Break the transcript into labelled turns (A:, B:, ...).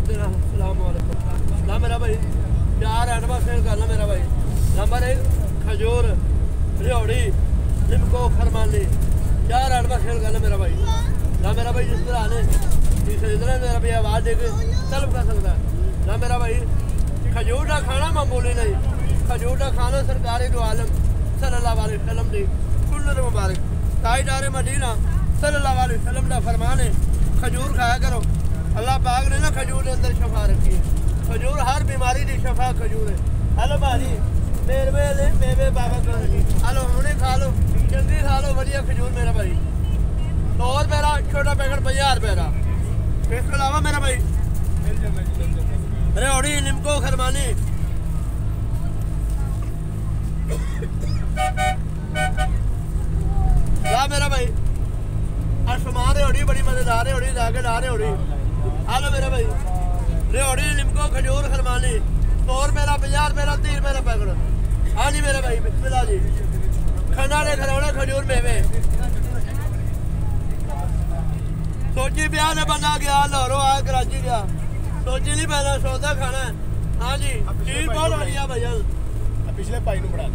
A: देना। अस्सलाम वालेकुम। ला मेरा भाई 4 आइटम सेल करना मेरा भाई। नंबर 1 खजूर, रियोड़ी, लिमको, खरमानी, 4 आइटम सेल करना मेरा भाई। ना मेरा भाई जिस तरह आने मेरा भाई आवाज़ दे के तलब कर सकता है। ना मेरा भाई खजूर का खाना मामूली नहीं, खजूर का खाना सरकारी दो आलम सल्लल्लाहु अलैहि वसल्लम दी कुल्लर मुबारक ताजदार मदीना सल्लल्लाहु अलैहि वसल्लम का फरमान है, खजूर खाया करो। अल्लाह पाक ने ना खजूर के अंदर शफा रखी है। खजूर हर बीमारी की शफा खजूर है। हेलो भाजी मेरे मेवे बाबा कर हेलो हमने खा लो, जल्दी खा लो, बढ़िया खजूर मेरा भाई। 100 रुपये का छोटा पैकेट 50 रुपये का। इसके अलावा मेरा भाई रियोड़ी, लिमको, खरमानी, ला मेरा भाई आसमान रियोड़ी बड़ी मजेदार रियोड़ी जाके ला रियोड़ी। हेलो मेरा भाई रियोड़ी, लिमको, खजूर, खरमानी 100 रुपये का, 50 रुपये का, 30 रुपये का पैकेट। हाँ जी मेरा भाई बिस्मिल्लाह जी। खंडा ने खरौना खजूर मेवे। सोची ब्याह ने बंदा गया लाहौरों आया कराची गया, सोची नहीं पहला सौदा खाना है। हाँ जी चीज बहुत बढ़िया भैया।
B: पिछले भाई को बढ़ा